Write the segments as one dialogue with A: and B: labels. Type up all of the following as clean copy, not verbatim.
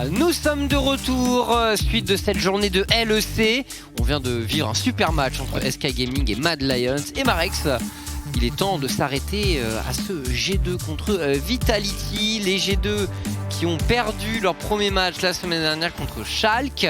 A: Nous sommes de retour, suite de cette journée de LEC. On vient de vivre un super match entre SK Gaming et Mad Lions. Et Marex, il est temps de s'arrêter à ce G2 contre Vitality. Les G2 qui ont perdu leur premier match la semaine dernière contre Schalke.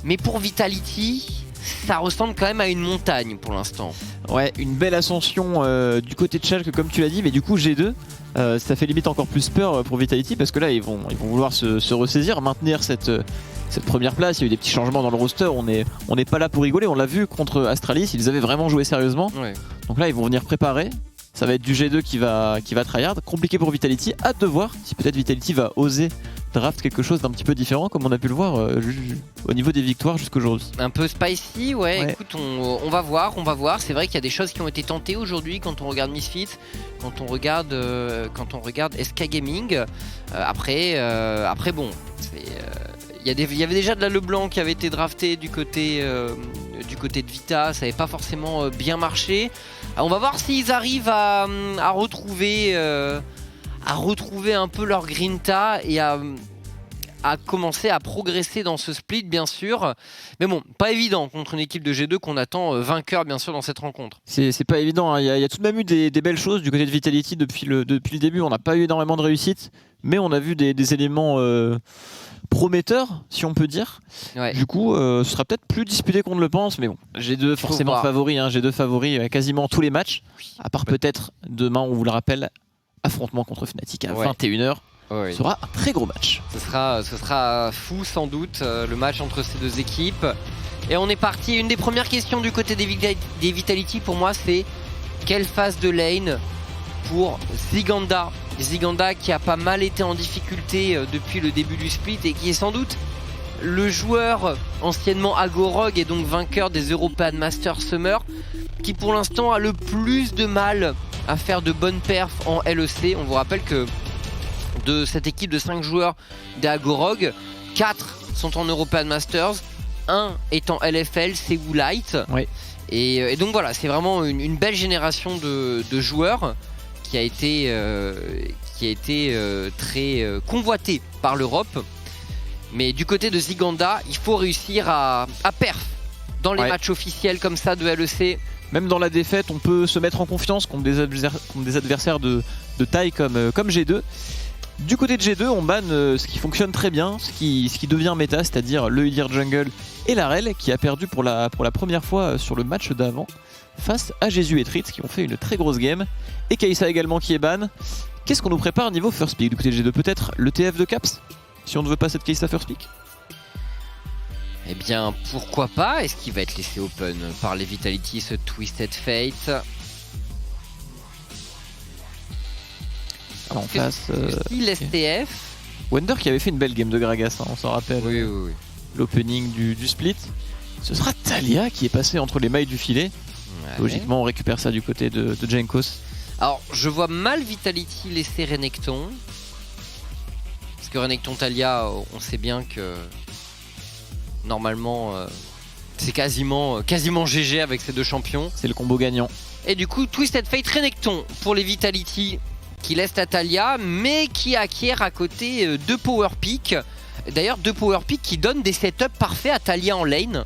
A: Mais pour Vitality, ça ressemble quand même à une montagne pour l'instant.
B: Ouais, une belle ascension du côté de Schalke comme tu l'as dit, mais du coup G2, ça fait limite encore plus peur pour Vitality parce que là ils vont vouloir se ressaisir, maintenir cette première place. Il y a eu des petits changements dans le roster, on n'est pas là pour rigoler, on l'a vu contre Astralis, ils avaient vraiment joué sérieusement. Ouais. Donc là ils vont venir préparer, ça va être du G2 qui va tryhard, compliqué pour Vitality, hâte de voir si peut-être Vitality va oser draft quelque chose d'un petit peu différent comme on a pu le voir au niveau des victoires jusqu'aujourd'hui. Un peu spicy, ouais. Écoute, on va voir. C'est vrai qu'il y a des choses qui ont été tentées aujourd'hui quand on regarde Misfits, quand on regarde SK Gaming. Après bon, il y avait déjà de la Leblanc qui avait été drafté du côté de Vita, ça n'avait pas forcément bien marché. On va voir s'ils arrivent à retrouver un peu leur grinta et à commencer à progresser dans ce split bien sûr. Mais bon, pas évident contre une équipe de G2 qu'on attend vainqueur bien sûr dans cette rencontre. C'est pas évident, hein. Il y a tout de même eu des belles choses du côté de Vitality depuis le début. On n'a pas eu énormément de réussite, mais on a vu des éléments prometteurs, si on peut dire. Ouais. Du coup, ce sera peut-être plus disputé qu'on ne le pense, mais bon, G2 forcément favori, hein. G2 favori quasiment tous les matchs, à part peut-être demain, on vous le rappelle, affrontement contre Fnatic à 21h. Ce sera un très gros match. Ce sera fou sans doute, le match entre ces deux équipes. Et on est parti. Une des premières questions du côté des Vitality pour moi, c'est quelle phase de lane pour Ziganda. Ziganda qui a pas mal été en difficulté depuis le début du split et qui est sans doute le joueur anciennement Agorog et donc vainqueur des European Masters Summer qui pour l'instant a le plus de mal à faire de bonnes perfs en LEC. On vous rappelle que de cette équipe de 5 joueurs d'Agorog, 4 sont en European Masters, 1 est en LFL, c'est Woolite. Oui. Et donc voilà, c'est vraiment une belle génération de joueurs qui a été très convoitée par l'Europe. Mais du côté de Ziganda, il faut réussir à perf dans les matchs officiels comme ça de LEC. Même dans la défaite, on peut se mettre en confiance contre des adversaires de taille comme G2. Du côté de G2, on banne ce qui fonctionne très bien, ce qui devient méta, c'est-à-dire le Udyr Jungle et l'Arel, qui a perdu pour la première fois sur le match d'avant face à Jésus et Tritz, qui ont fait une très grosse game. Et Kai'Sa également qui est ban. Qu'est-ce qu'on nous prépare niveau first pick du côté de G2? Peut-être le TF de Caps, si on ne veut pas cette Kai'Sa first pick? Eh bien, pourquoi pas? Est-ce qu'il va être laissé open par les Vitality, ce Twisted Fate? En face, l'STF. Wonder qui avait fait une belle game de Gragas, hein, on s'en rappelle. Oui. L'opening du split. Ce sera Taliyah qui est passé entre les mailles du filet. Ouais. Logiquement, on récupère ça du côté de Jankos. Alors, je vois mal Vitality laisser Renekton. Parce que Renekton Taliyah, on sait bien que normalement, c'est quasiment GG avec ces deux champions. C'est le combo gagnant. Et du coup, Twisted Fate Renekton pour les Vitality qui laisse à Taliyah, mais qui acquiert à côté 2 power picks. D'ailleurs, 2 power picks qui donnent des setups parfaits à Taliyah en lane,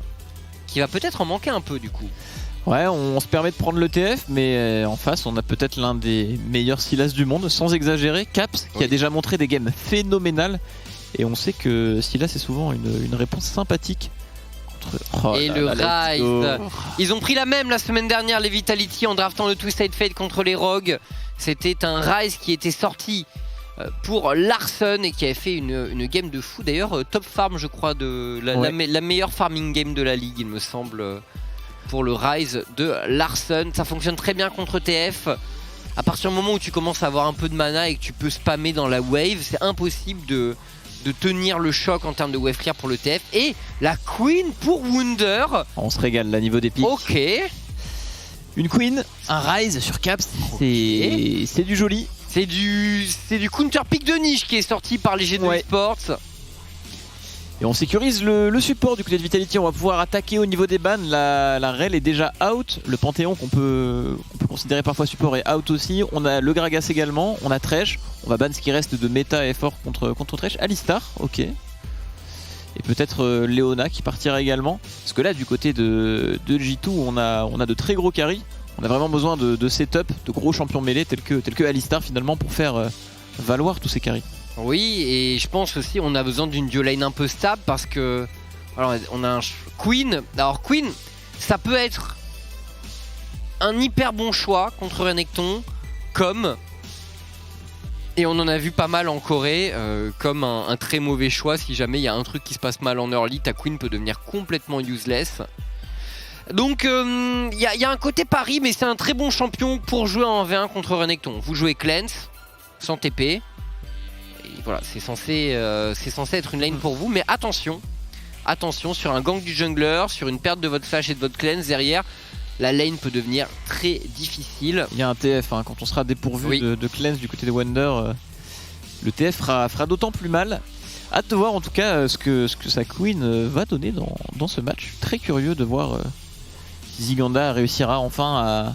B: qui va peut-être en manquer un peu du coup. Ouais, on se permet de prendre le TF, mais en face, on a peut-être l'un des meilleurs Sylas du monde, sans exagérer. Caps, qui a déjà montré des games phénoménales. Et on sait que Sylas est souvent une réponse sympathique. Et le Rise. Ils ont pris la même la semaine dernière, les Vitality, en draftant le Twisted Fate contre les Rogues. C'était un Rise qui était sorti pour Larsen et qui avait fait une game de fou. D'ailleurs, top farm, je crois, la meilleure farming game de la ligue, il me semble, pour le Rise de Larsen. Ça fonctionne très bien contre TF. À partir du moment où tu commences à avoir un peu de mana et que tu peux spammer dans la wave, c'est impossible de tenir le choc en termes de wave clear pour le TF. Et la Queen pour Wunder. On se régale là, niveau des pics. Ok. Une Queen, un Rise sur Caps, c'est du joli. C'est du counter pick de niche qui est sorti par les G2 Sports. Et on sécurise le support du côté de Vitality. On va pouvoir attaquer au niveau des bans. La Rel est déjà out. Le Panthéon qu'on peut considérer parfois support est out aussi. On a le Gragas également. On a Thresh. On va ban ce qui reste de méta et fort contre Thresh. Alistar, ok. Et peut-être Leona qui partira également. Parce que là, du côté de G2, on a de très gros carries. On a vraiment besoin de setup, de gros champions mêlés tels que Alistar finalement pour faire valoir tous ces carries.
A: Oui, et je pense aussi on a besoin d'une duo lane un peu stable parce que alors on a un Queen. Alors Queen, ça peut être un hyper bon choix contre Renekton, comme, et on en a vu pas mal en Corée, comme un très mauvais choix si jamais il y a un truc qui se passe mal en early, ta Queen peut devenir complètement useless. Donc il y a un côté pari, mais c'est un très bon champion pour jouer en V1 contre Renekton. Vous jouez Cleanse, sans TP. Voilà, c'est censé être une lane pour vous, mais attention sur un gank du jungler, sur une perte de votre flash et de votre cleanse derrière, la lane peut devenir très difficile.
B: Il y a un TF, hein, quand on sera dépourvu de cleanse du côté de Wonder, le TF fera d'autant plus mal. Hâte de voir en tout cas ce que sa Queen va donner dans ce match. Je suis très curieux de voir si Ziganda réussira enfin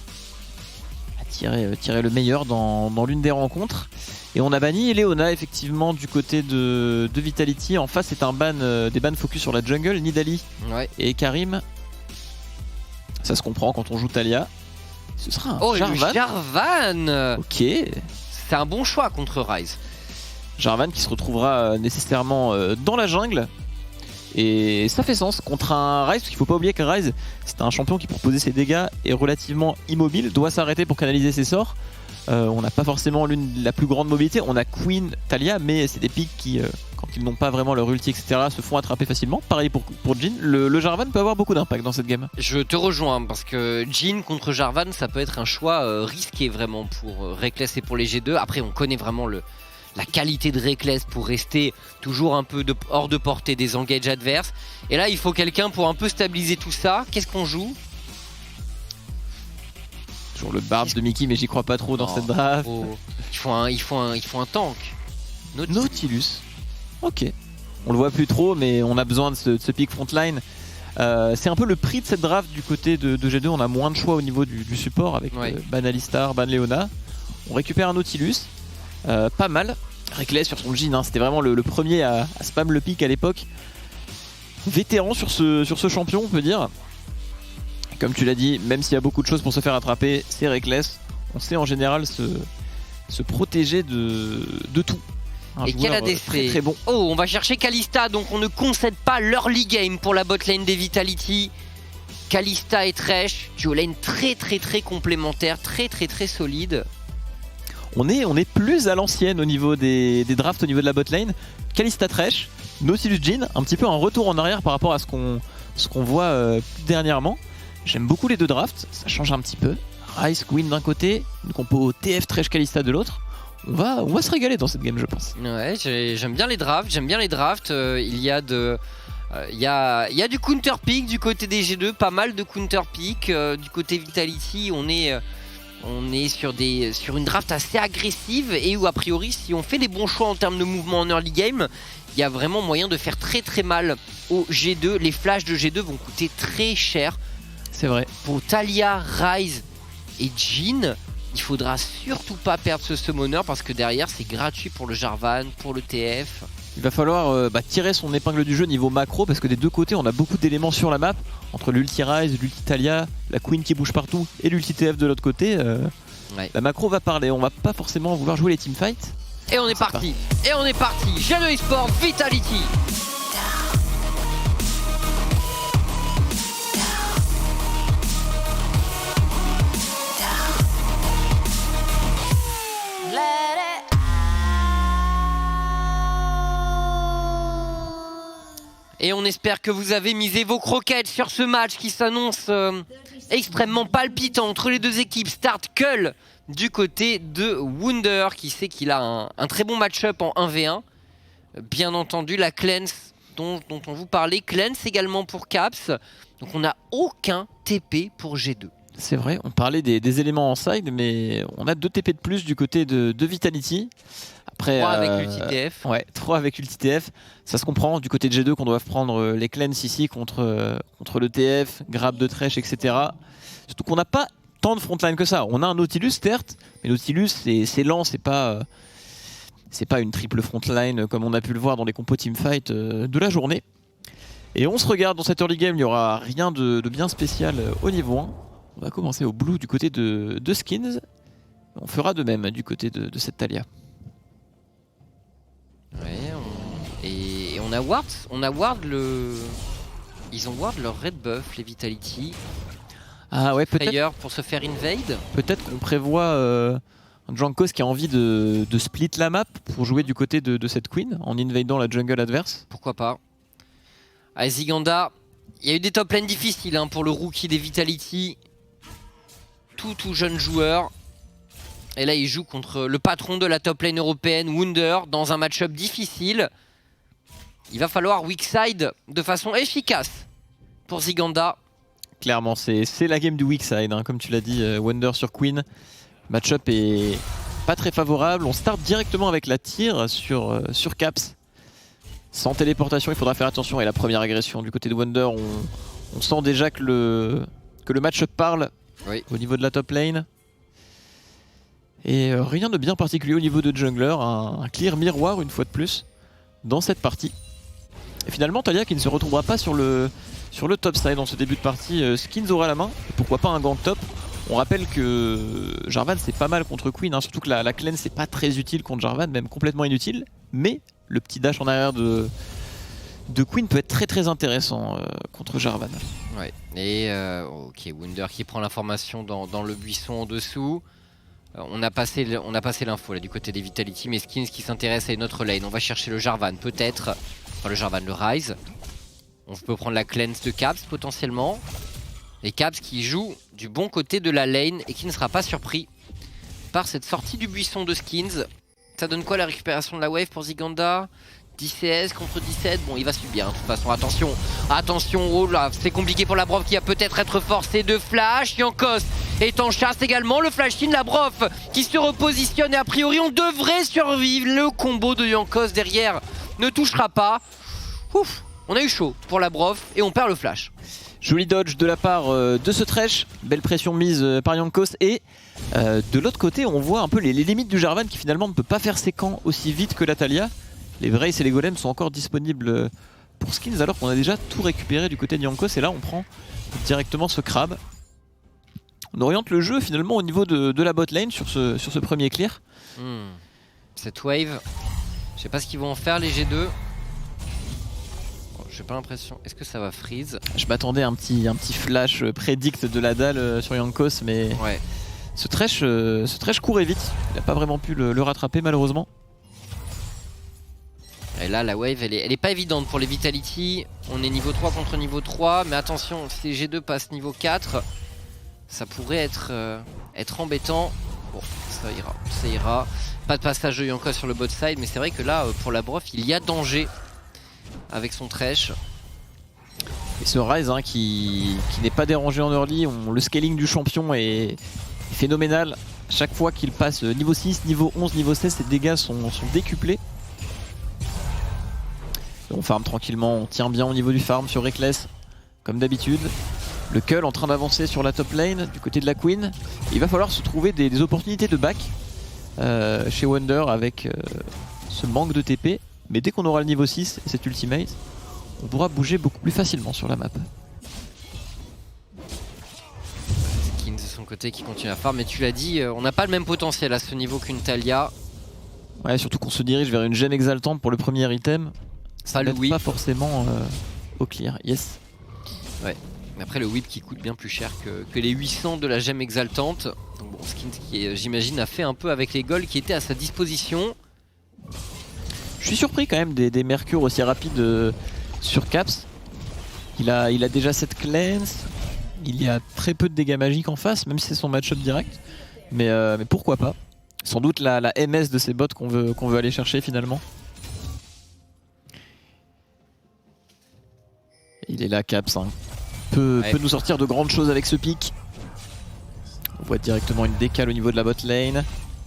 B: à tirer le meilleur dans l'une des rencontres. Et on a banni Leona effectivement du côté de Vitality. En face c'est un ban, des bans focus sur la jungle, Nidalee et Karim. Ça se comprend quand on joue Taliyah. Ce sera un Jarvan.
A: Jarvan.
B: Ok.
A: C'est un bon choix contre Ryze.
B: Jarvan qui se retrouvera nécessairement dans la jungle. Et ça fait sens contre un Ryze, parce qu'il faut pas oublier que Ryze c'est un champion qui pour poser ses dégâts est relativement immobile, doit s'arrêter pour canaliser ses sorts. On n'a pas forcément la plus grande mobilité. On a Queen, Taliyah, mais c'est des pics qui, quand ils n'ont pas vraiment leur ulti, etc., se font attraper facilement. Pareil pour Jhin. Le Jarvan peut avoir beaucoup d'impact dans cette game.
A: Je te rejoins, parce que Jhin contre Jarvan, ça peut être un choix risqué vraiment pour Reckless et pour les G2. Après, on connaît vraiment la qualité de Reckless pour rester toujours un peu hors de portée des engages adverses. Et là, il faut quelqu'un pour un peu stabiliser tout ça. Qu'est-ce qu'on joue ?
B: Sur le barbe de Mickey, mais j'y crois pas trop dans cette draft.
A: Il faut un tank.
B: Nautilus. Ok. On le voit plus trop, mais on a besoin de ce pick frontline. C'est un peu le prix de cette draft du côté de G2. On a moins de choix au niveau du support avec ban Alistar, ban Leona. On récupère un Nautilus. Pas mal. Reckless sur son Jhin, hein. C'était vraiment le premier à spam le pick à l'époque. Vétéran sur ce champion, on peut dire. Comme tu l'as dit, même s'il y a beaucoup de choses pour se faire attraper, c'est Reckless. On sait en général se protéger de tout.
A: Et quel ADC très bon. Oh, on va chercher Kalista, donc on ne concède pas l'early game pour la bot lane des Vitality. Kalista et Thresh, duo lane très complémentaire, très solide.
B: On est plus à l'ancienne au niveau des drafts, au niveau de la bot lane. Kalista Thresh, Nautilus Jhin, un petit peu un retour en arrière par rapport à ce qu'on voit dernièrement. J'aime beaucoup les deux drafts, ça change un petit peu. Ryze, Queen d'un côté, une compo TF Thresh Kalista de l'autre. On va se régaler dans cette game, je pense.
A: Ouais, j'aime bien les drafts. Il y a du counter pick du côté des G2, pas mal de counter pick. Du côté Vitality, on est sur une draft assez agressive et où a priori si on fait les bons choix en termes de mouvement en early game, il y a vraiment moyen de faire très mal aux G2. Les flashs de G2 vont coûter très cher.
B: C'est vrai.
A: Pour Taliyah, Ryze et Jhin, il faudra surtout pas perdre ce summoner parce que derrière c'est gratuit pour le Jarvan, pour le TF.
B: Il va falloir tirer son épingle du jeu niveau macro parce que des deux côtés on a beaucoup d'éléments sur la map. Entre l'ulti Ryze, l'ulti Taliyah, la Queen qui bouge partout et l'ulti TF de l'autre côté, la macro va parler. On va pas forcément vouloir jouer les teamfights.
A: Et on est parti. G2 eSports Vitality. Et on espère que vous avez misé vos croquettes sur ce match qui s'annonce extrêmement palpitant entre les deux équipes. Start Cull du côté de Wunder qui sait qu'il a un très bon match-up en 1v1. Bien entendu la Cleanse dont on vous parlait. Cleanse également pour Caps. Donc on n'a aucun TP pour G2.
B: C'est vrai, on parlait des éléments en side, mais on a 2 TP de plus du côté de Vitality. Après,
A: 3 avec l'UTTF.
B: Ouais, 3 avec l'UTTF. Ça se comprend du côté de G2 qu'on doit prendre les cleanse ici contre le TF, grab de Thresh, etc. Surtout qu'on n'a pas tant de frontline que ça. On a un Nautilus, certes, mais Nautilus, c'est lent, c'est pas une triple frontline comme on a pu le voir dans les compos teamfight de la journée. Et on se regarde dans cette early game, il n'y aura rien de bien spécial au niveau 1. On va commencer au blue du côté de Skins. On fera de même du côté de cette Taliyah.
A: Ouais, et on a Ward. Ils ont Ward leur red buff, les Vitality.
B: Ah ouais,
A: peut-être pour se faire invade.
B: Peut-être qu'on prévoit un Jankos qui a envie de split la map pour jouer du côté de cette Queen en invadant la jungle adverse.
A: Pourquoi pas. À Ziganda, il y a eu des top lanes difficiles hein, pour le rookie des Vitality. Tout jeune joueur. Et là, il joue contre le patron de la top lane européenne, Wunder, dans un match-up difficile. Il va falloir weak side de façon efficace pour Ziganda.
B: Clairement, c'est la game du weak side, hein, comme tu l'as dit, Wunder sur Queen. Match-up est pas très favorable. On start directement avec la tire sur Caps. Sans téléportation, il faudra faire attention. Et la première agression du côté de Wunder, on sent déjà que le match-up parle au niveau de la top lane. Et rien de bien particulier au niveau de jungler, un clear miroir une fois de plus dans cette partie. Et finalement Taliyah qui ne se retrouvera pas sur le top side dans ce début de partie. Skins aura la main, et pourquoi pas un gank top. On rappelle que Jarvan c'est pas mal contre Queen, hein, surtout que la cleanse c'est pas très utile contre Jarvan, même complètement inutile. Mais le petit dash en arrière de Queen peut être très intéressant contre Jarvan.
A: Ouais, et ok, Wunder qui prend l'information dans le buisson en dessous. On a passé l'info là du côté des Vitality, mais Skins qui s'intéresse à une autre lane. On va chercher le Jarvan peut-être, enfin le Jarvan, le Ryze. On peut prendre la cleanse de Caps potentiellement. Et Caps qui joue du bon côté de la lane et qui ne sera pas surpris par cette sortie du buisson de Skins. Ça donne quoi la récupération de la wave pour Ziganda? 10 CS contre 17, bon il va subir hein, de toute façon, attention, oh là c'est compliqué pour la Brof qui va peut-être être forcé de flash. Jankos est en chasse également, le flash in, la Brof qui se repositionne et a priori on devrait survivre. Le combo de Jankos derrière ne touchera pas. Ouf, on a eu chaud pour la Brof et on perd le flash.
B: Joli dodge de la part de ce Thresh, belle pression mise par Jankos et de l'autre côté on voit un peu les limites du Jarvan qui finalement ne peut pas faire ses camps aussi vite que la Taliyah. Les Vrace et les Golems sont encore disponibles pour Skins alors qu'on a déjà tout récupéré du côté de Jankos et là on prend directement ce crabe. On oriente le jeu finalement au niveau de la bot lane sur ce premier clear.
A: Cette wave, je sais pas ce qu'ils vont en faire les G2. J'ai pas l'impression, est-ce que ça va freeze?
B: Je m'attendais à un petit flash prédict de la dalle sur Jankos mais
A: ouais.
B: ce Thresh courait vite, il n'a pas vraiment pu le rattraper malheureusement.
A: Et là la wave elle est pas évidente pour les Vitality. On est niveau 3 contre niveau 3. Mais attention, si les G2 passent niveau 4, ça pourrait être embêtant. Bon, ça ira. Pas de passage de Jankos sur le bot side. Mais c'est vrai que là pour la Brof il y a danger avec son Thresh.
B: Et ce Ryze hein, qui n'est pas dérangé en early. Le scaling du champion est phénoménal. Chaque fois qu'il passe niveau 6, niveau 11, niveau 16, ses dégâts sont décuplés. On farm tranquillement, on tient bien au niveau du farm sur Reckless, comme d'habitude. Le Cull en train d'avancer sur la top lane du côté de la Queen. Il va falloir se trouver des opportunités de back chez Wunder avec ce manque de TP. Mais dès qu'on aura le niveau 6 et cet ultimate, on pourra bouger beaucoup plus facilement sur la map.
A: Skins de son côté qui continue à farm, mais tu l'as dit, on n'a pas le même potentiel à ce niveau qu'une Taliyah.
B: Ouais, surtout qu'on se dirige vers une gemme exaltante pour le premier item.
A: Pas le whip.
B: Pas forcément au clear, yes.
A: Ouais, mais après le whip qui coûte bien plus cher que les 800 de la gemme exaltante. Donc bon, Skins qui j'imagine a fait un peu avec les golds qui étaient à sa disposition.
B: Je suis surpris quand même des mercures aussi rapides sur Caps. Il a déjà cette cleanse. Il y a très peu de dégâts magiques en face, même si c'est son match-up direct. Mais pourquoi pas. Sans doute la MS de ces bots qu'on veut aller chercher finalement. Il est là Caps, hein. peut nous sortir de grandes choses avec ce pic. On voit directement une décale au niveau de la bot lane.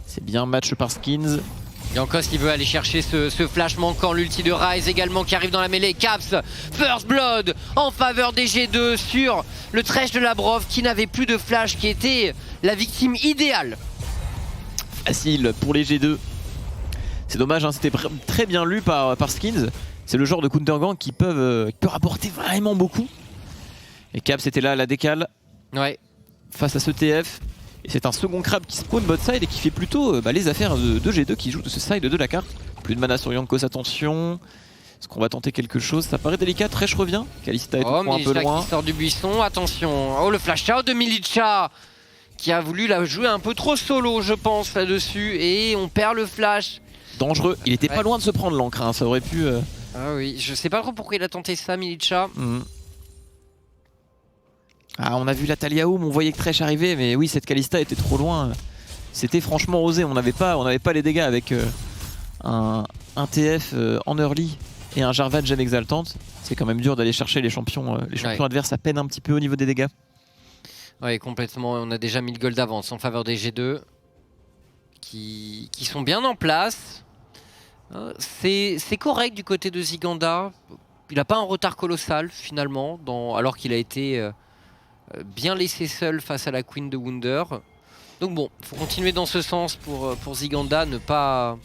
B: C'est bien match par Skins.
A: Yankos il veut aller chercher ce flash manquant, l'ulti de Ryze également qui arrive dans la mêlée. Caps, First Blood en faveur des G2 sur le Thresh de Labrov qui n'avait plus de flash, qui était la victime idéale.
B: Facile pour les G2. C'est dommage, hein, c'était très bien lu par Skins. C'est le genre de counter gang qui peut rapporter vraiment beaucoup. Et Caps était là à la décale.
A: Ouais.
B: Face à ce TF. Et c'est un second crabe qui spawn bot side et qui fait plutôt les affaires de G2 qui joue de ce side de la carte. Plus de mana sur Yankos, attention. Est-ce qu'on va tenter quelque chose? Ça paraît délicat, Thresh revient. Kalista est un peu loin.
A: Qui sort du buisson, attention. Oh, le flash out de Milicha qui a voulu la jouer un peu trop solo, je pense, là-dessus. Et on perd le flash.
B: Dangereux, il était pas loin de se prendre l'encre, hein. Ça aurait pu...
A: Ah oui, je sais pas trop pourquoi il a tenté ça, Milicha.
B: Ah, on a vu la Talia Home, on voyait que Thresh arrivait, mais oui, cette Kalista était trop loin. C'était franchement osé, on n'avait pas les dégâts avec un TF en early et un Jarvan Gemme Exaltante. C'est quand même dur d'aller chercher les champions adverses à peine un petit peu au niveau des dégâts.
A: Ouais, complètement, on a déjà 1000 gold d'avance en faveur des G2 qui sont bien en place. C'est correct du côté de Ziganda. Il n'a pas un retard colossal finalement, alors qu'il a été... bien laissé seul face à la Queen de Wunder. Donc bon, il faut continuer dans ce sens pour Ziganda, ne pas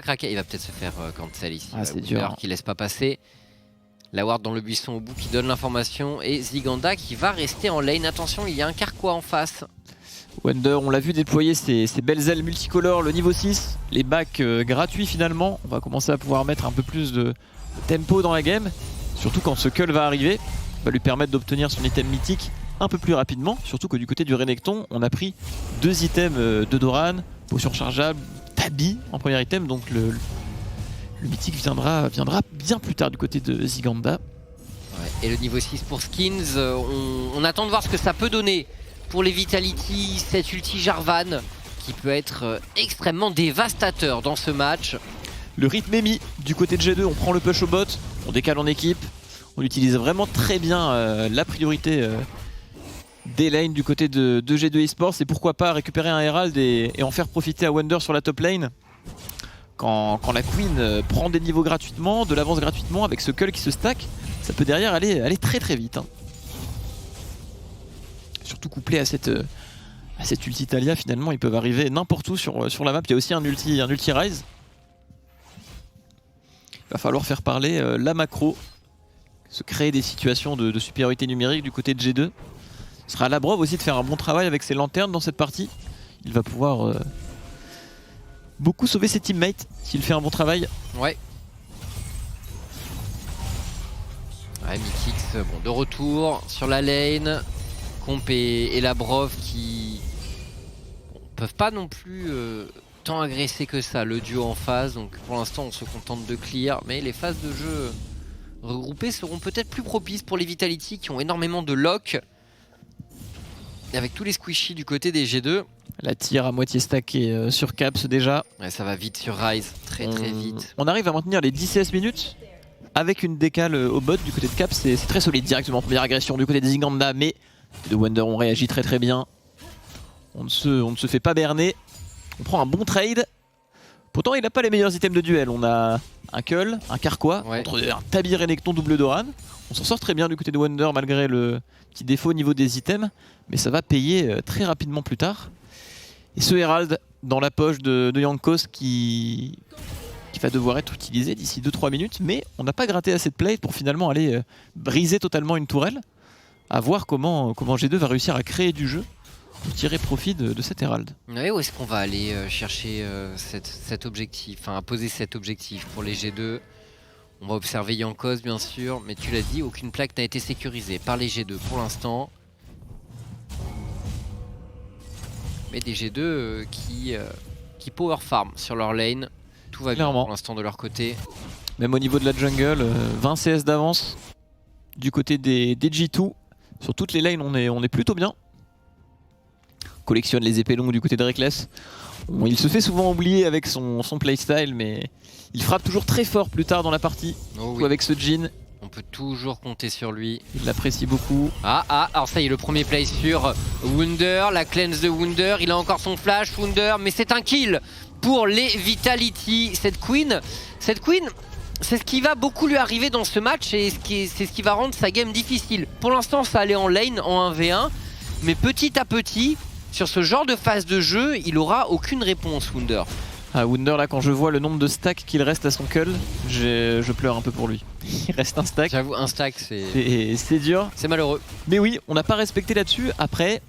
A: craquer. Il va peut-être se faire cancel ici.
B: Ah, c'est dur.
A: Qui laisse pas passer. La ward dans le buisson au bout qui donne l'information. Et Ziganda qui va rester en lane. Attention, il y a un Carquois en face.
B: Wunder, on l'a vu déployer ses belles ailes multicolores, le niveau 6. Les bacs gratuits finalement. On va commencer à pouvoir mettre un peu plus de tempo dans la game. Surtout quand ce cull va arriver. Va lui permettre d'obtenir son item mythique un peu plus rapidement, surtout que du côté du Renekton on a pris 2 items de Doran, potion chargeable, Tabi en premier item, donc le mythique viendra bien plus tard du côté de Ziganda.
A: Ouais, et le niveau 6 pour Skins, on attend de voir ce que ça peut donner pour les Vitality, cet ulti Jarvan qui peut être extrêmement dévastateur dans ce match.
B: Le rythme est mis du côté de G2, on prend le push au bot, on décale en équipe. On utilise vraiment très bien la priorité des lanes du côté de G2 Esports. Et pourquoi pas récupérer un Herald et en faire profiter à Wunder sur la top lane. Quand la Queen prend des niveaux gratuitement, de l'avance gratuitement, avec ce cull qui se stack, ça peut derrière aller très très vite. Hein. Surtout couplé à cette ulti Talia, finalement ils peuvent arriver n'importe où sur la map. Il y a aussi un ulti Ryze. Il va falloir faire parler la macro. Se créer des situations de supériorité numérique du côté de G2. Ce sera à Labrov aussi de faire un bon travail avec ses lanternes dans cette partie. Il va pouvoir beaucoup sauver ses teammates s'il fait un bon travail.
A: Ouais. Ouais, Mikix, bon, de retour sur la lane. Comp et Labrov qui peuvent pas non plus tant agresser que ça le duo en phase. Donc pour l'instant on se contente de clear. Mais les phases de jeu regroupés seront peut-être plus propices pour les Vitality qui ont énormément de lock. Et avec tous les squishy du côté des G2.
B: La tire à moitié stackée sur Caps déjà.
A: Ouais, ça va vite sur Ryze, très vite.
B: On arrive à maintenir les 10-16 minutes avec une décale au bot du côté de Caps. C'est très solide directement. Première agression du côté des Ziganda, mais de Wunder on réagit très bien. On ne se fait pas berner. On prend un bon trade. Pourtant il n'a pas les meilleurs items de duel. On a un Cull, un Carquois, contre un Tabi Renekton double Doran. On s'en sort très bien du côté de Wunder malgré le petit défaut au niveau des items. Mais ça va payer très rapidement plus tard. Et ce Herald dans la poche de Yankos qui va devoir être utilisé d'ici 2-3 minutes. Mais on n'a pas gratté assez de plate pour finalement aller briser totalement une tourelle. À voir comment G2 va réussir à créer du jeu pour tirer profit de cet Herald.
A: Ouais, où est-ce qu'on va aller chercher cet objectif, enfin poser cet objectif pour les G2? On va observer Yankos bien sûr, mais tu l'as dit, aucune plaque n'a été sécurisée par les G2 pour l'instant. Mais des G2 qui power farm sur leur lane. Tout va bien pour l'instant de leur côté.
B: Même au niveau de la jungle, 20 CS d'avance du côté des G2. Sur toutes les lanes, on est plutôt bien. Collectionne les épées longues du côté de Reckless. Bon, il se fait souvent oublier avec son playstyle, mais il frappe toujours très fort plus tard dans la partie. Oh oui. Avec ce Jhin.
A: On peut toujours compter sur lui.
B: Il l'apprécie beaucoup.
A: Alors ça y est, le premier play sur Wunder, la cleanse de Wunder. Il a encore son flash, Wunder, mais c'est un kill pour les Vitality. Cette Queen, c'est ce qui va beaucoup lui arriver dans ce match et c'est ce qui va rendre sa game difficile. Pour l'instant, ça allait en lane, en 1v1, mais petit à petit, sur ce genre de phase de jeu, il aura aucune réponse, Wunder.
B: Ah, Wunder, là, quand je vois le nombre de stacks qu'il reste à son cull, je pleure un peu pour lui. Il reste un stack.
A: J'avoue, un stack,
B: c'est dur.
A: C'est malheureux.
B: Mais oui, on n'a pas respecté là-dessus. Après,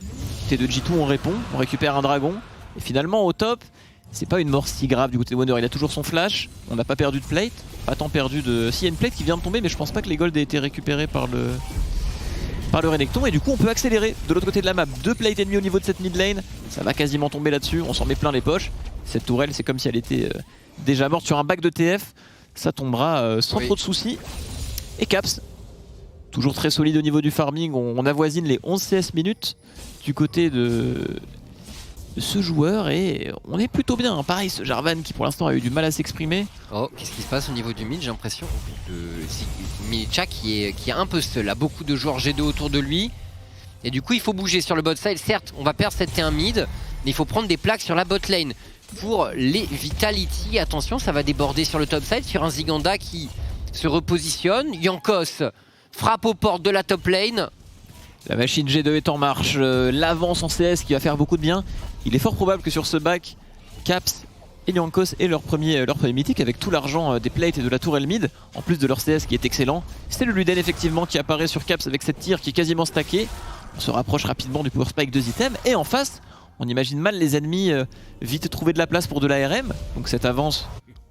B: T2 G2, on répond, on récupère un dragon. Et finalement, au top, c'est pas une mort si grave du côté de Wunder. Il a toujours son flash. On n'a pas perdu de plate. Pas tant perdu de... Si, il y a une plate qui vient de tomber, mais je pense pas que les golds aient été récupérés par le Renekton. Et du coup, on peut accélérer de l'autre côté de la map. 2 plates ennemis au niveau de cette mid lane. Ça va quasiment tomber là-dessus. On s'en met plein les poches. Cette tourelle, c'est comme si elle était déjà morte sur un bac de TF. Ça tombera sans trop de soucis. Et Caps, toujours très solide au niveau du farming. On avoisine les 11 CS minutes du côté de ce joueur et on est plutôt bien. Pareil, ce Jarvan qui pour l'instant a eu du mal à s'exprimer.
A: Oh, qu'est-ce qui se passe au niveau du mid? J'ai l'impression de Milicha qui est un peu seul. Il a beaucoup de joueurs G2 autour de lui. Et du coup, il faut bouger sur le bot side. Certes, on va perdre cette T1 mid, mais il faut prendre des plaques sur la bot lane. Pour les Vitality, attention, ça va déborder sur le top side, sur un Ziganda qui se repositionne. Jankos frappe aux portes de la top lane.
B: La machine G2 est en marche, l'avance en CS qui va faire beaucoup de bien. Il est fort probable que sur ce back, Caps et Jankos aient leur premier mythique avec tout l'argent des plates et de la tourelle mid, en plus de leur CS qui est excellent. C'est le Luden effectivement qui apparaît sur Caps avec cette tire qui est quasiment stackée. On se rapproche rapidement du power spike 2 items et en face, on imagine mal les ennemis vite trouver de la place pour de l'ARM. Donc cette avance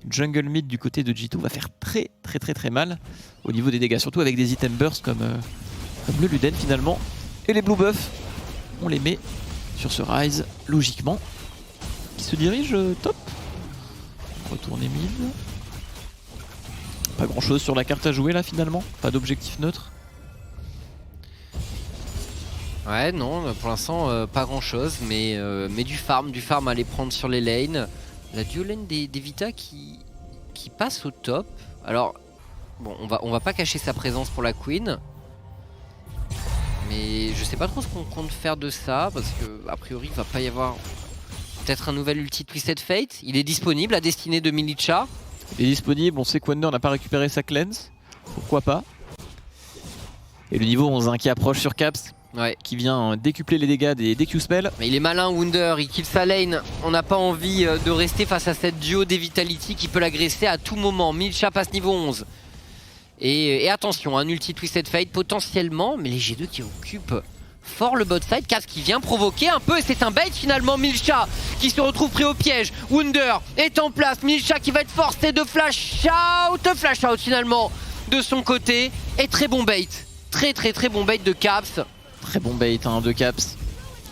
B: jungle mid du côté de G2 va faire très mal au niveau des dégâts, surtout avec des items burst comme le Luden finalement. Et les blue buffs, on les met sur ce Ryze logiquement, qui se dirige top. Retourner mid. Pas grand chose sur la carte à jouer là finalement, pas d'objectif neutre.
A: Ouais, non, pour l'instant, pas grand chose, mais du farm à aller prendre sur les lanes. La duo lane des Vita qui passe au top. Alors, bon, on va pas cacher sa présence pour la Queen. Mais je sais pas trop ce qu'on compte faire de ça, parce que a priori, il va pas y avoir peut-être un nouvel ulti Twisted Fate. Il est disponible à destinée de Milicha.
B: Il est disponible, on sait que Wunder n'a pas récupéré sa cleanse. Pourquoi pas. Et le niveau 11 qui approche sur Caps.
A: Ouais.
B: Qui vient décupler les dégâts des Q-spells.
A: Mais il est malin, Wunder, il kill sa lane. On n'a pas envie de rester face à cette duo des Vitality qui peut l'agresser à tout moment. Milicha passe niveau 11. Et attention, un ulti Twisted Fate potentiellement, mais les G2 qui occupent fort le bot side. Caps qui vient provoquer un peu et c'est un bait finalement. Milicha qui se retrouve pris au piège. Wunder est en place. Milicha qui va être forcé de flash out finalement de son côté. Et très bon bait. Très bon bait de Caps.
B: Très bon bait de Caps.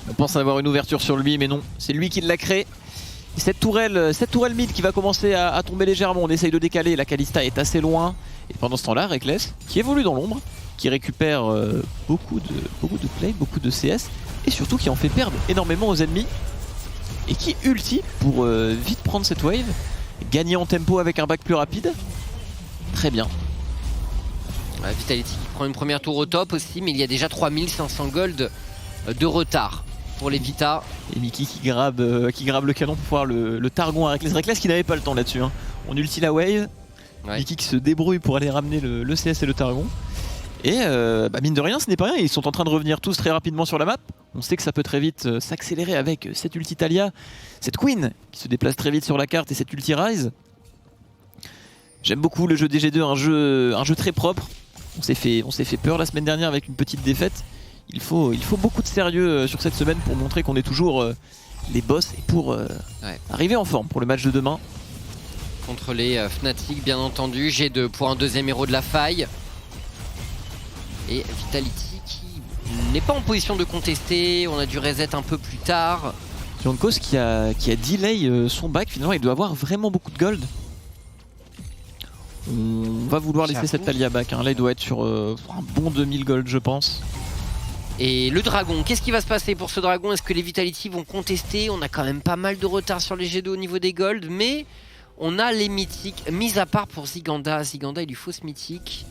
B: On pense avoir une ouverture sur lui, mais non, c'est lui qui l'a créé. Et cette tourelle mid qui va commencer à tomber légèrement, on essaye de décaler, la Kalista est assez loin. Et pendant ce temps-là, Reckless, qui évolue dans l'ombre, qui récupère beaucoup de play, beaucoup de CS, et surtout qui en fait perdre énormément aux ennemis. Et qui ulti pour vite prendre cette wave, gagner en tempo avec un back plus rapide. Très bien.
A: Vitality qui prend une première tour au top aussi, mais il y a déjà 3500 gold de retard pour les Vita.
B: Et Mickey qui grabe le canon pour pouvoir le targon à Reckless. Reckless qui n'avait pas le temps là-dessus. Hein. On ulti la wave. Ouais. Mickey qui se débrouille pour aller ramener le CS et le targon. Et mine de rien, ce n'est pas rien. Ils sont en train de revenir tous très rapidement sur la map. On sait que ça peut très vite s'accélérer avec cette ulti Talia, cette Queen qui se déplace très vite sur la carte et cette ulti Ryze. J'aime beaucoup le jeu des G2, un jeu très propre. On s'est fait peur la semaine dernière avec une petite défaite. Il faut beaucoup de sérieux sur cette semaine pour montrer qu'on est toujours les boss et pour arriver en forme pour le match de demain.
A: Contre les Fnatic bien entendu, G2 pour un deuxième héros de la faille. Et Vitality qui n'est pas en position de contester, on a dû reset un peu plus tard.
B: Jankos qui a delay son back, finalement il doit avoir vraiment beaucoup de gold. On va vouloir laisser cette Talia back, hein. Là il doit être sur un bon 2000 gold je pense.
A: Et le dragon, qu'est-ce qui va se passer pour ce dragon? Est-ce que les Vitality vont contester? On a quand même pas mal de retard sur les G2 au niveau des gold, mais on a les mythiques, mis à part pour Ziganda. Ziganda il lui faut ce mythique.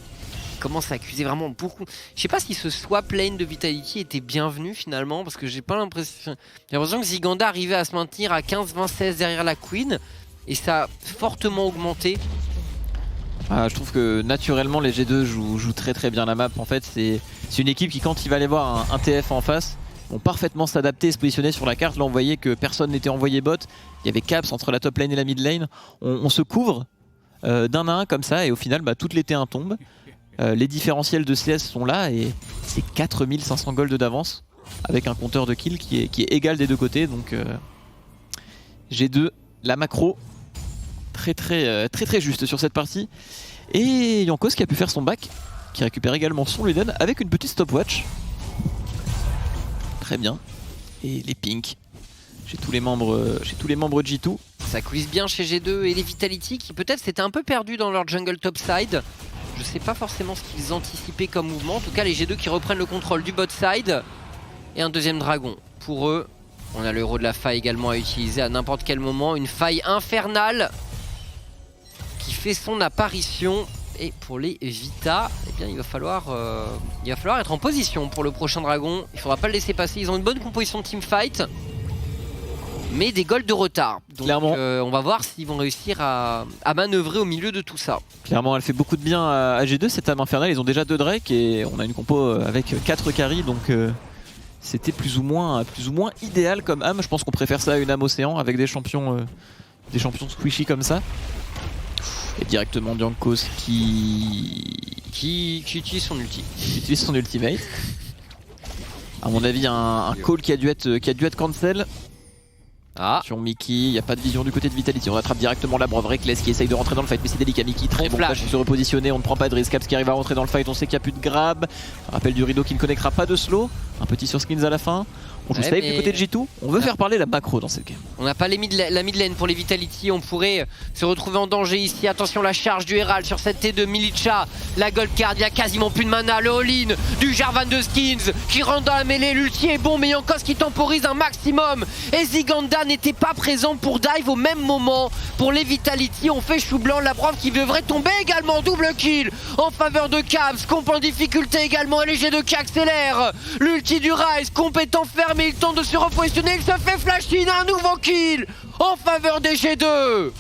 A: commence à accuser vraiment beaucoup. Je sais pas si ce swap lane de Vitality était bienvenu finalement, parce que j'ai pas l'impression. J'ai l'impression que Ziganda arrivait à se maintenir à 15, 20, 16 derrière la Queen, et ça a fortement augmenté.
B: Je trouve que naturellement les G2 jouent très très bien la map. En fait, c'est une équipe qui, quand il va aller voir un TF en face, vont parfaitement s'adapter et se positionner sur la carte. Là, on voyait que personne n'était envoyé bot. Il y avait caps entre la top lane et la mid lane. On se couvre d'un à un comme ça, et au final, toutes les T1 tombent. Les différentiels de CS sont là, et c'est 4500 gold d'avance avec un compteur de kill qui est égal des deux côtés. Donc G2, la macro très juste sur cette partie. Et Jankos qui a pu faire son back, qui récupère également son Luden avec une petite stopwatch. Très bien. Et les pinks chez tous les membres de G2.
A: Ça quiz bien chez G2 et les Vitality qui peut-être s'étaient un peu perdus dans leur jungle topside. Je sais pas forcément ce qu'ils anticipaient comme mouvement. En tout cas, les G2 qui reprennent le contrôle du bot side. Et un deuxième dragon. Pour eux, on a le héros de la faille également à utiliser à n'importe quel moment. Une faille infernale qui fait son apparition. Et pour les Vita, eh bien, il va falloir être en position pour le prochain dragon. Il faudra pas le laisser passer. Ils ont une bonne composition de teamfight, mais des golds de retard. Donc on va voir s'ils vont réussir à manœuvrer au milieu de tout ça.
B: Clairement, elle fait beaucoup de bien à G2 cette âme infernale. Ils ont déjà 2 Drake et on a une compo avec 4 carries, donc c'était plus ou moins idéal comme âme. Je pense qu'on préfère ça à une âme océan avec des champions squishy comme ça. Et directement Jankos qui
A: utilise son ulti.
B: Utilise son ultimate. À mon avis, un call qui a dû être cancel. Sur Mickey, il n'y a pas de vision du côté de Vitality. On attrape directement la Brave Reckless qui essaye de rentrer dans le fight, mais c'est délicat. Mickey très bon flash, se repositionner, on ne prend pas de risque. Caps qui arrive à rentrer dans le fight, on sait qu'il n'y a plus de grab. Rappel du rideau qui ne connectera pas de slow. Un petit sur skins à la fin. On joue safe du côté de G2. On veut faire parler la macro dans cette game.
A: On n'a pas la mid lane pour les Vitality. On pourrait se retrouver en danger ici. Attention, la charge du Herald sur cette T2 Milicha. La gold card, il n'y a quasiment plus de mana. Le all-in du Jarvan de Skins qui rentre dans la mêlée. L'ulti est bon, mais Jankos qui temporise un maximum. Et Ziganda n'était pas présent pour dive au même moment. Pour les Vitality, on fait chou blanc. La Brave qui devrait tomber également. Double kill en faveur de Caps. Comp en difficulté également. Et les G2 qui accélèrent. L'ulti du Ryze, compétent fermé. Il tente de se repositionner. Il se fait flash in. Un nouveau kill en faveur des G2.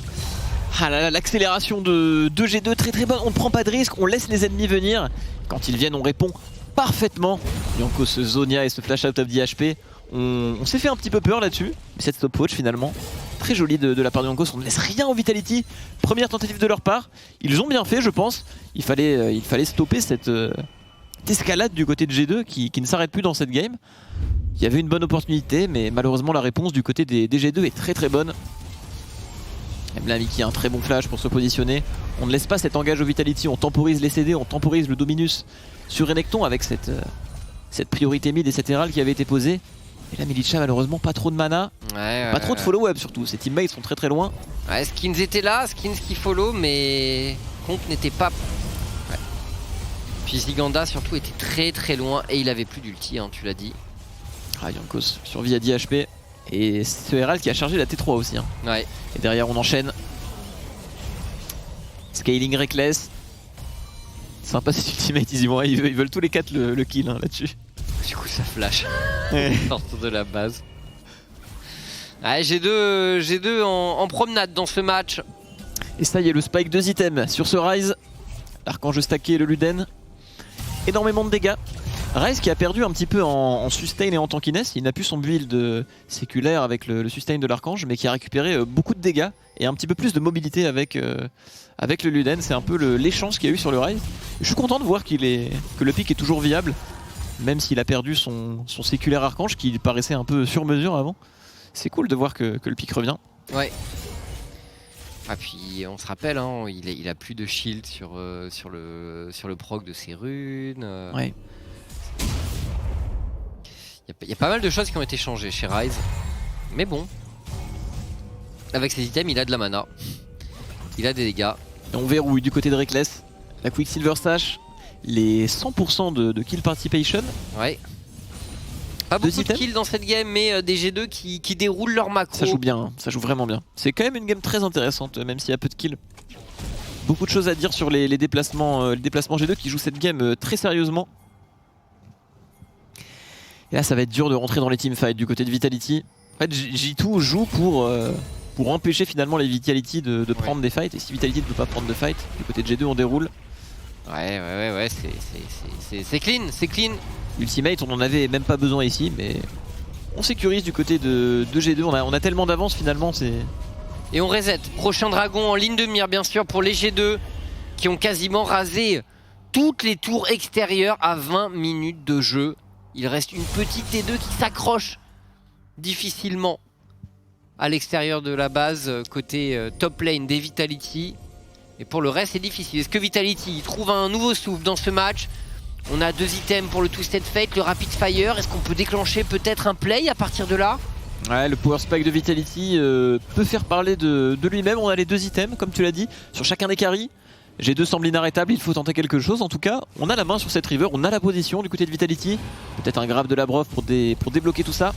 B: Ah là là, l'accélération de G2 très bonne. On ne prend pas de risque. On laisse les ennemis venir. Quand ils viennent, on répond parfaitement. Jankos ce Zonia et ce flash out of d'IHP. On s'est fait un petit peu peur là-dessus. Mais cette stopwatch finalement, très jolie de la part de Jankos. On ne laisse rien au Vitality. Première tentative de leur part. Ils ont bien fait, je pense. Il fallait stopper cette escalade du côté de G2 qui ne s'arrête plus dans cette game. Il y avait une bonne opportunité, mais malheureusement la réponse du côté des G2 est très bonne. Même là, Mickey a un très bon flash pour se positionner. On ne laisse pas cet engage au Vitality, on temporise les CD, on temporise le Dominus sur Renekton avec cette priorité mid et cette Herald qui avait été posée. Et là, Milicha, malheureusement, pas trop de mana, pas trop de follow-up surtout. Ses teammates sont très loin.
A: Ouais, Skins était là, Skins qui follow, mais Comp n'était pas. Ouais. Puis Ziganda surtout était très loin et il avait plus d'ulti, hein, tu l'as dit.
B: Jankos survit à 10 HP. Et ce Herald qui a chargé la T3 aussi.
A: Ouais.
B: Et derrière, on enchaîne. Scaling Reckless. Sympa cet ultimate, ils veulent tous les 4 le kill là-dessus.
A: Du coup, ça flash. Sortant de la base. Ouais, G2 en promenade dans ce match.
B: Et ça y est, le spike 2 items sur ce Ryze. L'archange stacké et le Luden. Énormément de dégâts. Ryze qui a perdu un petit peu en sustain et en tankiness. Il n'a plus son build séculaire avec le sustain de l'archange, mais qui a récupéré beaucoup de dégâts et un petit peu plus de mobilité avec le Luden. C'est un peu l'échange qu'il y a eu sur le Ryze. Je suis content de voir que le pick est toujours viable, même s'il a perdu son séculaire archange qui paraissait un peu sur mesure avant. C'est cool de voir que le pick revient.
A: Ouais. Ah, puis on se rappelle, hein, il a plus de shield sur le proc de ses runes.
B: Ouais.
A: Il y a pas mal de choses qui ont été changées chez Ryze. Mais bon, avec ses items, il a de la mana. Il a des dégâts.
B: Et on verrouille du côté de Reckless. La Quicksilver Sash, les 100% de kill participation.
A: Ouais. Pas beaucoup de kills dans cette game, mais des G2 qui déroulent leur macro.
B: Ça joue bien, hein. Ça joue vraiment bien. C'est quand même une game très intéressante, même s'il y a peu de kills. Beaucoup de choses à dire sur les déplacements G2 qui jouent cette game très sérieusement. Et là ça va être dur de rentrer dans les teamfights du côté de Vitality. En fait G2 joue pour empêcher finalement les Vitality de prendre des fights. Et si Vitality ne peut pas prendre de fight, du côté de G2 on déroule.
A: Ouais, c'est clean, c'est clean.
B: Ultimate on en avait même pas besoin ici, mais on sécurise du côté de G2. On a tellement d'avance finalement, c'est...
A: Et on reset. Prochain dragon en ligne de mire bien sûr pour les G2 qui ont quasiment rasé toutes les tours extérieures à 20 minutes de jeu. Il reste une petite T2 qui s'accroche difficilement à l'extérieur de la base côté top lane des Vitality. Et pour le reste c'est difficile. Est-ce que Vitality trouve un nouveau souffle dans ce match? On a 2 items pour le Twisted Fate, le Rapid Fire. Est-ce qu'on peut déclencher peut-être un play à partir de là?
B: Ouais, le Power Spike de Vitality peut faire parler de lui-même. On a les 2 items, comme tu l'as dit, sur chacun des carries. G2 semble inarrêtable, il faut tenter quelque chose. En tout cas, on a la main sur cette river, on a la position du côté de Vitality. Peut-être un grab de la Brov pour débloquer tout ça.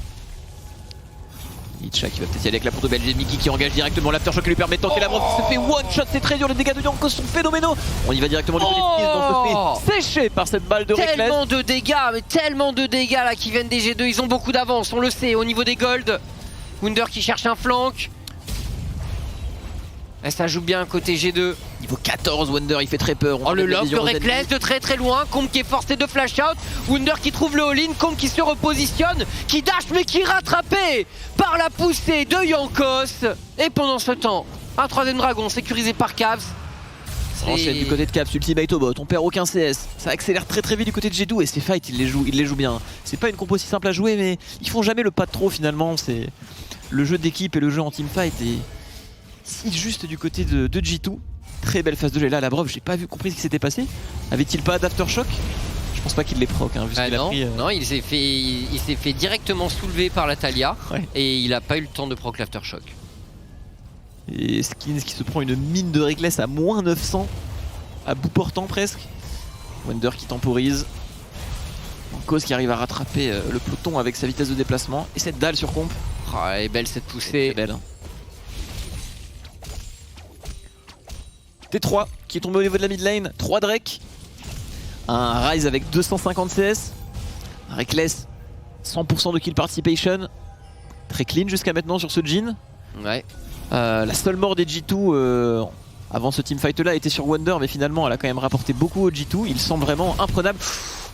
B: Itcha qui va peut-être y aller avec la porte de Belgique, Mickey qui engage directement l'aftershock qui lui permet de tanker la Brov qui se fait one shot, c'est très dur, les dégâts de Jankos sont phénoménaux. On y va directement du côté de Skizz, on se fait sécher par cette balle de Reckless.
A: Tellement de dégâts, mais tellement de dégâts là qui viennent des G2, ils ont beaucoup d'avance, on le sait, au niveau des gold. Wunder qui cherche un flank. Et ça joue bien côté G2.
B: Niveau 14, Wunder il fait très peur.
A: Oh le lock de Reckless de très loin. Combe qui est forcé de flash out. Wunder qui trouve le all-in. Combe qui se repositionne. Qui dash mais qui est rattrapé par la poussée de Jankos. Et pendant ce temps, un 3ème dragon sécurisé par Cavs.
B: On enchaîne du côté de Caps, ultimate au bot, on perd aucun CS. Ça accélère très vite du côté de G2 et ces fights ils les jouent bien. C'est pas une compo si simple à jouer mais ils font jamais le pas de trop finalement. C'est le jeu d'équipe et le jeu en teamfight et si juste du côté de G2. Très belle phase de jeu. Là la Brov, j'ai pas compris ce qui s'était passé. Avait-il pas d'aftershock? Je pense pas qu'il les proc hein, vu ce qu'il a pris.
A: Non, il s'est fait directement soulever par la Talia et il a pas eu le temps de proc l'aftershock.
B: Et Skins qui se prend une mine de Reckless à moins 900, à bout portant presque. Wunder qui temporise. Cause qui arrive à rattraper le peloton avec sa vitesse de déplacement. Et cette dalle sur comp.
A: Oh, elle est belle cette poussée.
B: C'est belle. T3 qui est tombé au niveau de la mid lane. 3 Drake. Un Ryze avec 250 CS. Un Reckless 100% de kill participation. Très clean jusqu'à maintenant sur ce Jhin.
A: Ouais.
B: La seule mort des G2 avant ce teamfight là était sur Wunder, mais finalement elle a quand même rapporté beaucoup au G2. Il semble vraiment imprenable.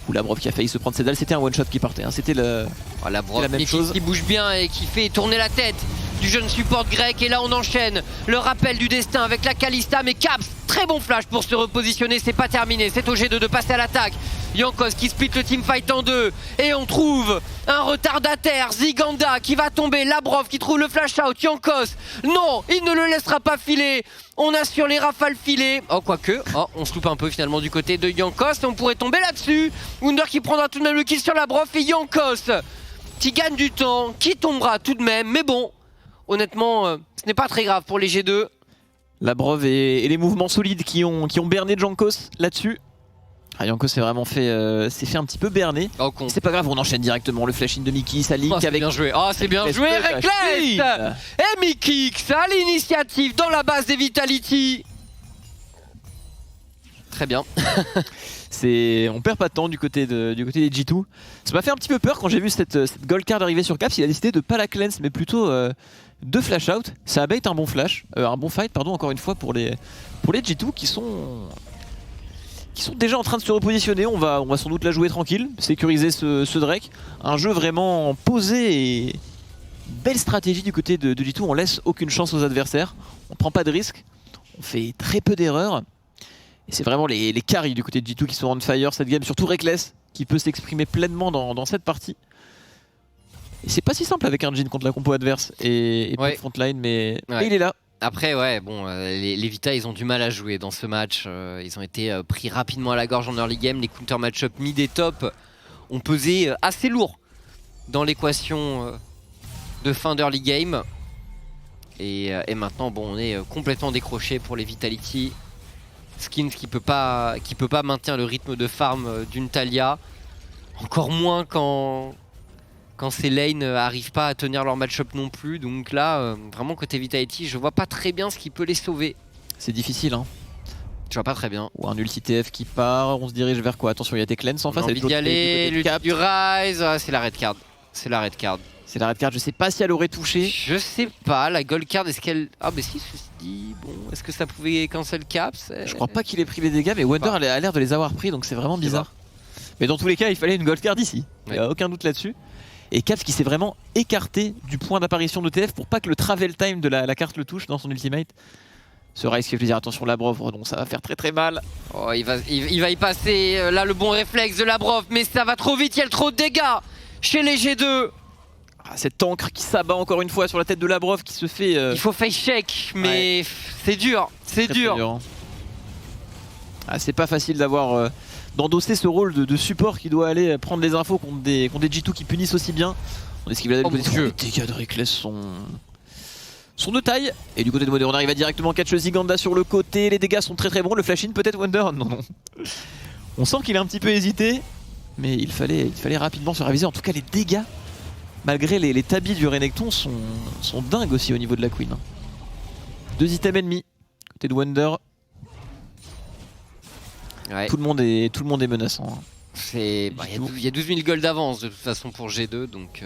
B: Ouh, la Brov qui a failli se prendre ses dalles, c'était un one shot qui partait, hein. C'était la même chose.
A: Qui bouge bien et qui fait tourner la tête du jeune support grec. Et là on enchaîne le rappel du destin avec la Kalista. Mais Caps, très bon flash pour se repositionner, c'est pas terminé, c'est au G2 de passer à l'attaque. Jankos qui split le teamfight en 2 et on trouve un retardataire, Ziganda qui va tomber, Labrov qui trouve le flash out, Jankos, non, il ne le laissera pas filer. On a sur les rafales filées, oh quoique, on se loupe un peu finalement du côté de Jankos et on pourrait tomber là-dessus. Wunder qui prendra tout de même le kill sur Labrov et Jankos qui gagne du temps, qui tombera tout de même, mais bon, honnêtement, ce n'est pas très grave pour les G2.
B: Labrov et les mouvements solides qui ont berné Jankos là-dessus. Jankos s'est vraiment fait un petit peu berner.
A: Oh,
B: c'est pas grave, on enchaîne directement le flash in de Mickey, ça leak avec...
A: bien joué. Oh, c'est bien joué, Reckless. Et Mickey, ça a l'initiative dans la base des Vitality. Très bien.
B: On perd pas de temps du côté des G2. Ça m'a fait un petit peu peur quand j'ai vu cette gold card arriver sur Caps. Il a décidé de pas la cleanse mais plutôt de flash out. Ça a bait un bon fight pardon, encore une fois pour les G2 qui sont déjà en train de se repositionner. On va sans doute la jouer tranquille, sécuriser ce Drake. Un jeu vraiment posé et belle stratégie du côté de G2. On laisse aucune chance aux adversaires, on prend pas de risques, on fait très peu d'erreurs. Et c'est vraiment les carries du côté de G2 qui sont on fire cette game, surtout Reckless qui peut s'exprimer pleinement dans cette partie. Et c'est pas si simple avec un Jhin contre la compo adverse et pas de frontline, mais il est là.
A: Après, ouais, bon, les Vita, ils ont du mal à jouer dans ce match. Ils ont été pris rapidement à la gorge en early game. Les counter match-up mid et top ont pesé assez lourd dans l'équation de fin d'early game. Et maintenant, bon, on est complètement décroché pour les Vitality. Skins qui peut pas maintenir le rythme de farm d'une Talia. Encore moins quand ces lanes n'arrivent pas à tenir leur match-up non plus. Donc là, vraiment côté Vitality, je vois pas très bien ce qui peut les sauver.
B: C'est difficile, hein.
A: Tu vois pas très bien.
B: Ou un ulti TF qui part, on se dirige vers quoi? Attention, il y a des Cleanse en
A: On a
B: face.
A: envie d'y aller, l'ulti du Rise, c'est la red card. C'est la red card.
B: C'est la red card, je sais pas si elle aurait touché.
A: Je sais pas, la gold card, est-ce qu'elle... Ah mais si, ceci dit, bon, est-ce que ça pouvait cancel caps?
B: Je crois pas qu'il ait pris les dégâts, mais Wonder a l'air de les avoir pris, donc c'est vraiment bizarre. Mais dans tous les cas, il fallait une gold card ici. Il n'y a aucun doute là-dessus. Et Caps qui s'est vraiment écarté du point d'apparition de TF pour pas que le travel time de la carte le touche dans son ultimate. Ce Rise qui fait plaisir, attention Labrov, donc ça va faire très très mal.
A: Oh, il va y passer, là le bon réflexe de Labrov, mais ça va trop vite, il y a trop de dégâts chez les G2.
B: Cette encre qui s'abat encore une fois sur la tête de Labrov qui se fait...
A: Il faut face check, mais c'est dur, c'est dur.
B: Hein. C'est pas facile d'avoir... d'endosser ce rôle de support qui doit aller prendre les infos contre des G2 qui punissent aussi bien. On esquive la position. Les dégâts de Reckless sont de taille. Et du côté de Modern, on arrive directement catch Ziganda sur le côté. Les dégâts sont très très bons. Le flash in peut-être Wonder? Non. On sent qu'il a un petit peu hésité. Mais il fallait rapidement se raviser. En tout cas les dégâts, malgré les tabis du Renekton, sont dingues aussi au niveau de la Queen. 2 items ennemis. Côté de Wonder.
A: Ouais.
B: Tout le monde est menaçant.
A: Il y a 12 000 gold d'avance de toute façon pour G2, donc...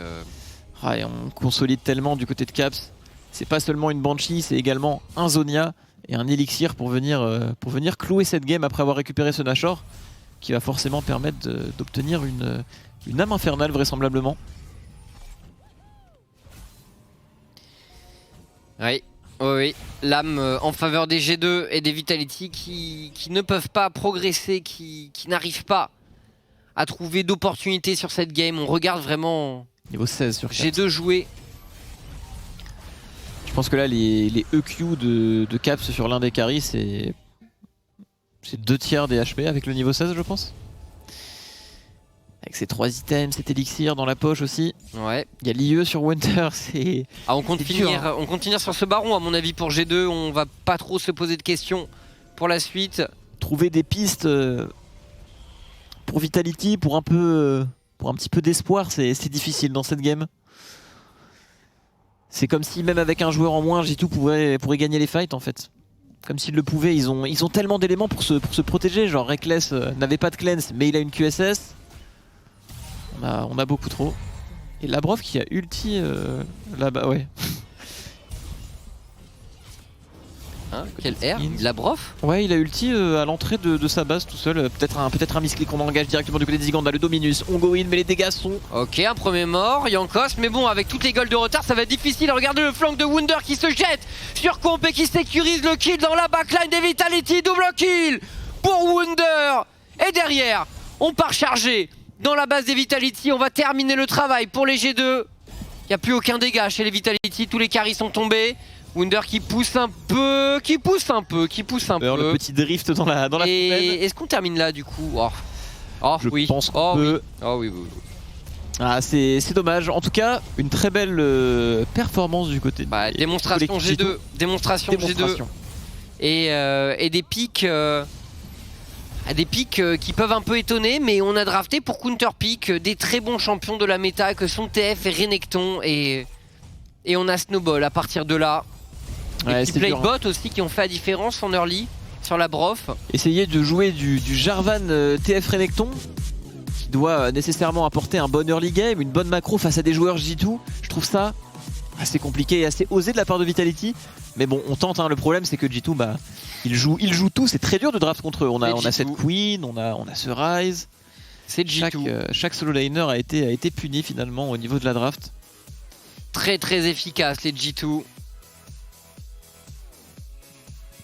B: Et on consolide tellement du côté de Caps. C'est pas seulement une Banshee, c'est également un Zonia et un Elixir pour venir clouer cette game après avoir récupéré ce Nashor, qui va forcément permettre d'obtenir une âme infernale vraisemblablement.
A: Oui, l'âme en faveur des G2 et des Vitality qui ne peuvent pas progresser, qui n'arrivent pas à trouver d'opportunités sur cette game. On regarde vraiment
B: niveau 16 sur Caps.
A: G2 jouer.
B: Je pense que là les EQ de Caps sur l'un des carries c'est 2/3 des HP avec le niveau 16 je pense. Avec ses 3 items, cet élixir dans la poche aussi.
A: Ouais.
B: Il y a l'IE sur Winter, c'est...
A: on compte finir sur ce baron à mon avis pour G2, on va pas trop se poser de questions pour la suite.
B: Trouver des pistes pour Vitality, pour un petit peu d'espoir, c'est difficile dans cette game. C'est comme si même avec un joueur en moins, G2 pourrait gagner les fights en fait. Comme s'ils le pouvaient, ils ont tellement d'éléments pour se protéger, genre Reckless n'avait pas de cleanse mais il a une QSS. On a beaucoup trop. Et Labrov qui a ulti là-bas, ouais.
A: Hein, quel air? Labrov?
B: Ouais, il a ulti à l'entrée de sa base tout seul. Peut-être un misclick qu'on engage directement du côté de Ziganda, le Dominus. On go in, mais les dégâts sont...
A: Ok, un premier mort, Yankos, mais bon, avec toutes les golds de retard, ça va être difficile. Regardez le flank de Wunder qui se jette sur Comp et qui sécurise le kill dans la backline des Vitality. Double kill pour Wunder. Et derrière, on part charger dans la base des Vitality. On va terminer le travail pour les G2. Il n'y a plus aucun dégât chez les Vitality, tous les carries sont tombés. Wunder qui pousse un peu, qui pousse un peu.
B: Le petit drift dans la
A: Et est-ce qu'on termine là du coup?
B: Je
A: oui.
B: pense qu'on peut.
A: Oui.
B: C'est dommage. En tout cas, une très belle performance du côté de
A: démonstration G2. Démonstration G2. Et des pics... des pics qui peuvent un peu étonner, mais on a drafté pour counter pick des très bons champions de la méta que sont TF et Renekton, et on a Snowball à partir de là. Et qui play bot aussi qui ont fait la différence en early sur la Brof.
B: Essayer de jouer du Jarvan TF Renekton qui doit nécessairement apporter un bon early game, une bonne macro face à des joueurs G2. Je trouve ça assez compliqué et assez osé de la part de Vitality. Mais bon, on tente, hein. Le problème c'est que G2 il joue tout, c'est très dur de draft contre eux. On a cette Queen, on a ce Rise.
A: C'est G2.
B: Chaque solo laner a été puni finalement au niveau de la draft.
A: Très très efficace les G2.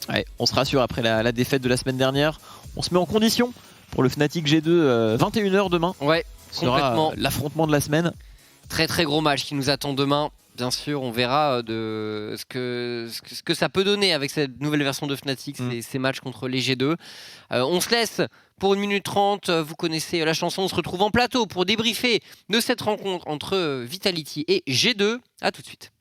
B: Ouais, on se rassure après la défaite de la semaine dernière. On se met en condition pour le Fnatic G2 21h demain.
A: Ouais, complètement.
B: L'affrontement de la semaine.
A: Très très gros match qui nous attend demain. Bien sûr, on verra ce que ça peut donner avec cette nouvelle version de Fnatic, ces matchs contre les G2. On se laisse pour 1 minute 30. Vous connaissez la chanson. On se retrouve en plateau pour débriefer de cette rencontre entre Vitality et G2. A tout de suite.